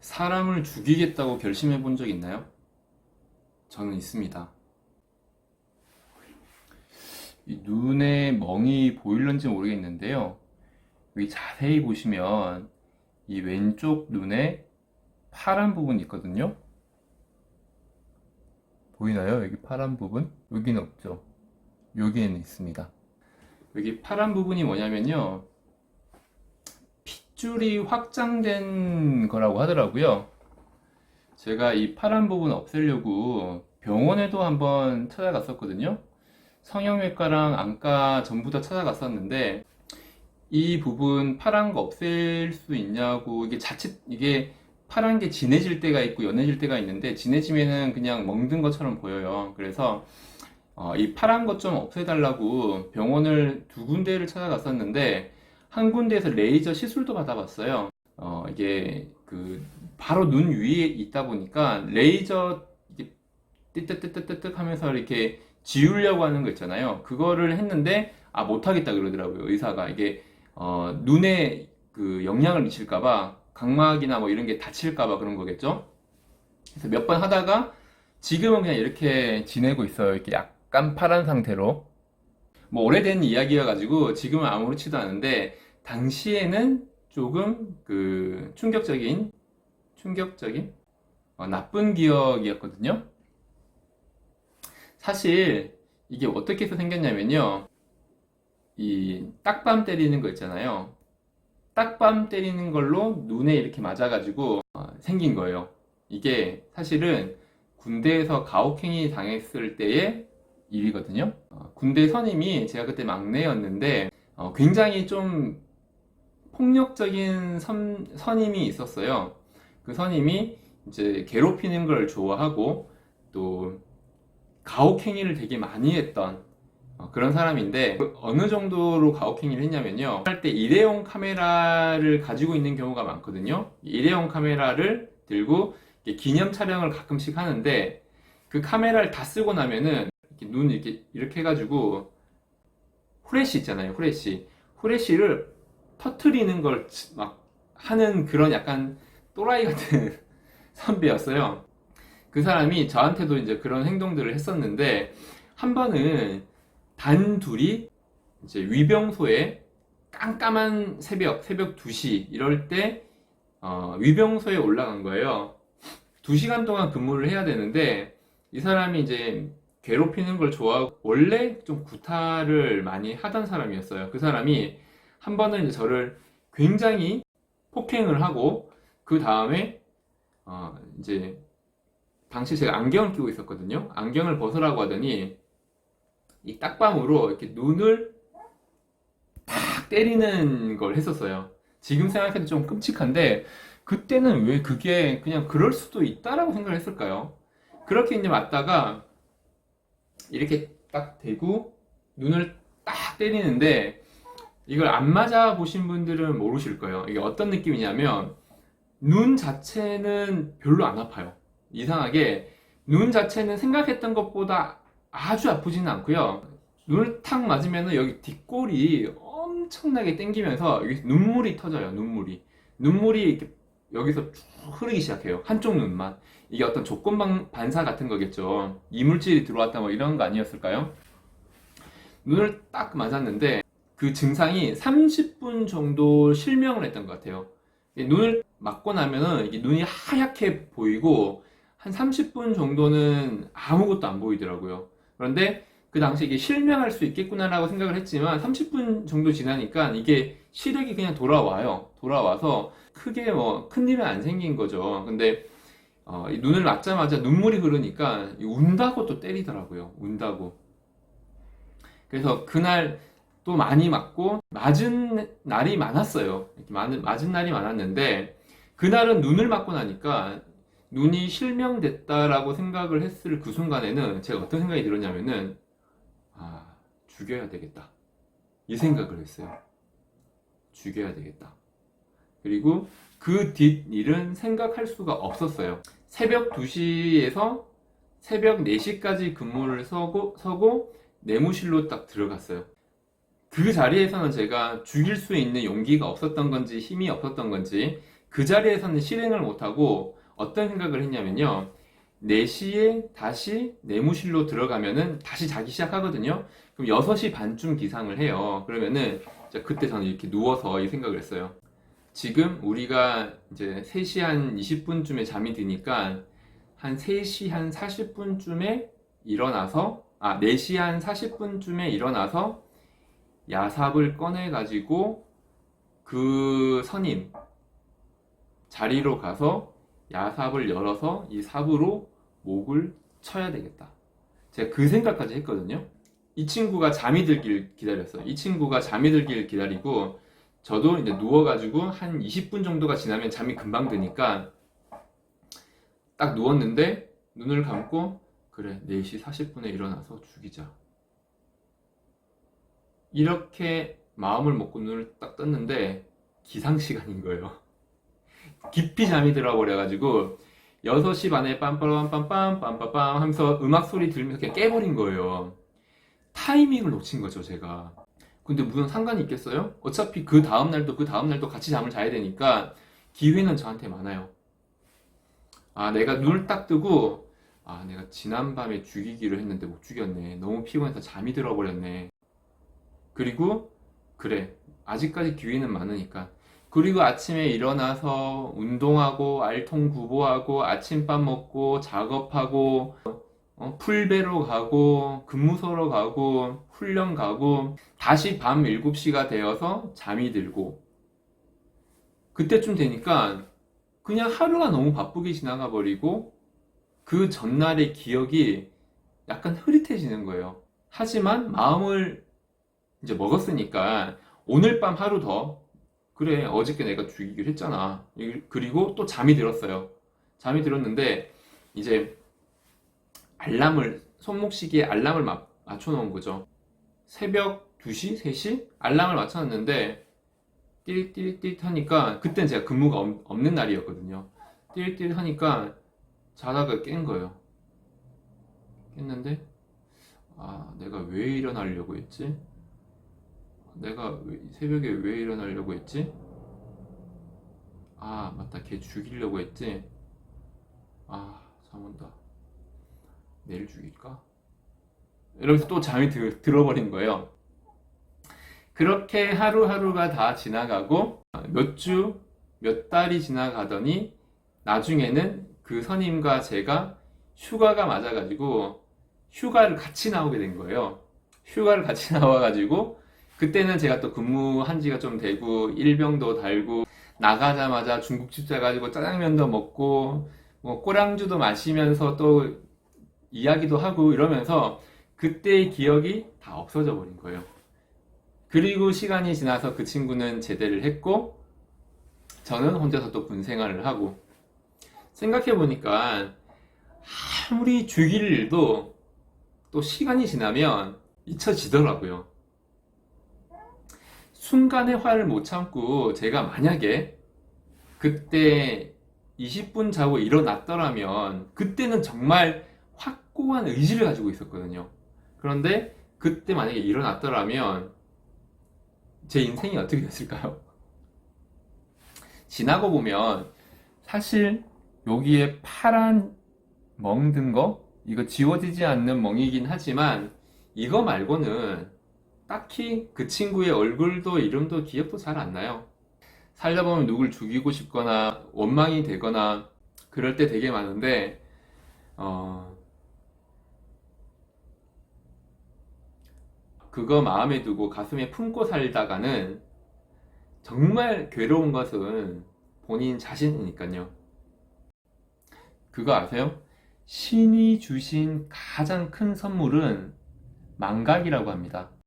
사람을 죽이겠다고 결심해 본 적 있나요? 저는 있습니다. 이 눈에 멍이 보일런지 모르겠는데요. 여기 자세히 보시면 이 왼쪽 눈에 파란 부분이 있거든요. 보이나요? 여기 파란 부분? 여기는 없죠. 여기에는 있습니다. 여기 파란 부분이 뭐냐면요. 핏줄이 확장된 거라고 하더라고요. 제가 이 파란 부분 없애려고 병원에도 한번 찾아갔었거든요. 성형외과랑 안과 전부 다 찾아갔었는데 이 부분 파란 거 없앨 수 있냐고, 이게 자칫 이게 파란 게 진해질 때가 있고 연해질 때가 있는데, 진해지면은 그냥 멍든 것처럼 보여요. 그래서 이 파란 것 좀 없애달라고 병원을 두 군데를 찾아갔었는데, 한 군데에서 레이저 시술도 받아봤어요. 이게 그 바로 눈 위에 있다 보니까 레이저 이게 띠뜨뜨뜨뜨 하면서 이렇게 지우려고 하는 거 있잖아요. 그거를 했는데 못하겠다 그러더라고요. 의사가. 이게 눈에 그 영향을 미칠까봐, 각막이나 뭐 이런 게 다칠까봐 그런 거겠죠. 그래서 몇 번 하다가 지금은 그냥 이렇게 지내고 있어요. 이렇게 약간 파란 상태로. 뭐 오래된 이야기여가지고 지금은 아무렇지도 않은데, 당시에는 조금 그 충격적인 나쁜 기억이었거든요. 사실 이게 어떻게 해서 생겼냐면요. 이 딱밤 때리는 거 있잖아요. 딱밤 때리는 걸로 눈에 이렇게 맞아가지고 생긴 거예요. 이게 사실은 군대에서 가혹행위 당했을 때의 일이거든요. 군대 선임이, 제가 그때 막내였는데 굉장히 좀 폭력적인 선임이 있었어요. 그 선임이 이제 괴롭히는 걸 좋아하고 또 가혹행위를 되게 많이 했던 그런 사람인데, 어느 정도로 가혹행위를 했냐면요. 할 때 일회용 카메라를 가지고 있는 경우가 많거든요. 일회용 카메라를 들고 기념 촬영을 가끔씩 하는데, 그 카메라를 다 쓰고 나면은 이렇게 눈 이렇게 해가지고 후레쉬 있잖아요. 후레쉬를 터트리는 걸 막 하는 그런 약간 또라이 같은 선배였어요. 그 사람이 저한테도 이제 그런 행동들을 했었는데, 한 번은 단 둘이 이제 위병소에, 깜깜한 새벽 2시 이럴 때 위병소에 올라간 거예요. 2시간 동안 근무를 해야 되는데, 이 사람이 이제 괴롭히는 걸 좋아하고 원래 좀 구타를 많이 하던 사람이었어요. 그 사람이 한 번은 이제 저를 굉장히 폭행을 하고, 그 다음에 이제 당시 제가 안경을 끼고 있었거든요. 안경을 벗으라고 하더니 이 딱밤으로 이렇게 눈을 탁 때리는 걸 했었어요. 지금 생각해도 좀 끔찍한데, 그때는 왜 그게 그냥 그럴 수도 있다라고 생각을 했을까요? 그렇게 이제 맞다가 이렇게 딱 대고 눈을 딱 때리는데, 이걸 안 맞아 보신 분들은 모르실 거예요. 이게 어떤 느낌이냐면, 눈 자체는 별로 안 아파요. 이상하게 눈 자체는 생각했던 것보다 아주 아프지는 않고요. 눈을 탁 맞으면 여기 뒷골이 엄청나게 땡기면서 여기 눈물이 터져요. 눈물이 이렇게 여기서 쭉 흐르기 시작해요. 한쪽 눈만. 이게 어떤 조건 반사 같은 거겠죠. 이물질이 들어왔다 뭐 이런 거 아니었을까요? 눈을 딱 맞았는데 그 증상이 30분 정도 실명을 했던 것 같아요. 눈을 맞고 나면은 이게 눈이 하얗게 보이고 한 30분 정도는 아무것도 안 보이더라고요. 그런데 그 당시 이게 실명할 수 있겠구나라고 생각을 했지만, 30분 정도 지나니까 이게 시력이 그냥 돌아와요. 돌아와서 크게 뭐 큰일은 안 생긴 거죠. 근데 이 눈을 맞자마자 눈물이 흐르니까 운다고 또 때리더라고요. 운다고. 그래서 그날 또 많이 맞고, 맞은 날이 많았어요. 이렇게 맞은 날이 많았는데, 그날은 눈을 맞고 나니까 눈이 실명됐다라고 생각을 했을 그 순간에는 제가 어떤 생각이 들었냐면은, 죽여야 되겠다, 이 생각을 했어요. 죽여야 되겠다. 그리고 그 뒷일은 생각할 수가 없었어요. 새벽 2시에서 새벽 4시까지 근무를 서고 내무실로 딱 들어갔어요. 그 자리에서는 제가 죽일 수 있는 용기가 없었던 건지 힘이 없었던 건지 그 자리에서는 실행을 못하고 어떤 생각을 했냐면요. 4시에 다시 내무실로 들어가면은 다시 자기 시작하거든요. 그럼 6시 반쯤 기상을 해요. 그러면은 그때 저는 이렇게 누워서 이 생각을 했어요. 지금 우리가 이제 3시 한 20분쯤에 잠이 드니까 한 3시 한 40분쯤에 일어나서 4시 한 40분쯤에 일어나서 야삽을 꺼내 가지고 그 선임 자리로 가서 야삽을 열어서 이 삽으로 목을 쳐야 되겠다. 제가 그 생각까지 했거든요. 이 친구가 잠이 들길 기다렸어요. 이 친구가 잠이 들길 기다리고 저도 이제 누워가지고 한 20분 정도가 지나면 잠이 금방 드니까 딱 누웠는데 눈을 감고 그래 4시 40분에 일어나서 죽이자. 이렇게 마음을 먹고 눈을 딱 떴는데 기상시간인 거예요. 깊이 잠이 들어버려가지고 6시 반에 빰빠람빰빰 빰빰빰 하면서 음악 소리 들으면서 그냥 깨버린 거예요. 타이밍을 놓친 거죠, 제가. 근데 무슨 상관이 있겠어요? 어차피 그 다음날도 같이 잠을 자야 되니까 기회는 저한테 많아요. 내가 눈을 딱 뜨고 내가 지난밤에 죽이기로 했는데 못 죽였네. 너무 피곤해서 잠이 들어버렸네. 그리고 그래, 아직까지 기회는 많으니까. 그리고 아침에 일어나서 운동하고 알통구보하고 아침밥 먹고 작업하고 풀베러 가고 근무소로 가고 훈련 가고 다시 밤 7시가 되어서 잠이 들고 그때쯤 되니까 그냥 하루가 너무 바쁘게 지나가 버리고 그 전날의 기억이 약간 흐릿해지는 거예요. 하지만 마음을 이제 먹었으니까 오늘 밤 하루 더 그래 어저께 내가 죽이기로 했잖아. 그리고 또 잠이 들었어요. 잠이 들었는데 이제 손목시계에 알람을 맞춰 놓은 거죠. 새벽 2시, 3시 알람을 맞춰 놨는데 띠릿띠릿 하니까 그땐 제가 근무가 없는 날이었거든요. 띠릿띠릿 하니까 자다가 깬 거예요. 깼는데 내가 왜 일어나려고 했지? 내가 새벽에 왜 일어나려고 했지? 맞다. 걔 죽이려고 했지? 잠 온다. 내일 죽일까? 이러면서 또 잠이 들어버린 거예요. 그렇게 하루하루가 다 지나가고 몇 주, 몇 달이 지나가더니 나중에는 그 선임과 제가 휴가가 맞아가지고 휴가를 같이 나오게 된 거예요. 휴가를 같이 나와가지고 그때는 제가 또 근무한 지가 좀 되고 일병도 달고 나가자마자 중국집 가가지고 짜장면도 먹고 뭐 꼬량주도 마시면서 또 이야기도 하고 이러면서 그때의 기억이 다 없어져 버린 거예요. 그리고 시간이 지나서 그 친구는 제대를 했고 저는 혼자서 또 군 생활을 하고 생각해 보니까 아무리 죽일 일도 또 시간이 지나면 잊혀지더라고요. 순간의 화를 못 참고 제가 만약에 그때 20분 자고 일어났더라면 그때는 정말 확고한 의지를 가지고 있었거든요. 그런데 그때 만약에 일어났더라면 제 인생이 어떻게 됐을까요? 지나고 보면 사실 여기에 파란 멍 든 거 이거 지워지지 않는 멍이긴 하지만 이거 말고는 딱히 그 친구의 얼굴도 이름도 기억도 잘 안 나요. 살다 보면 누굴 죽이고 싶거나 원망이 되거나 그럴 때 되게 많은데 그거 마음에 두고 가슴에 품고 살다가는 정말 괴로운 것은 본인 자신이니까요. 그거 아세요? 신이 주신 가장 큰 선물은 망각이라고 합니다.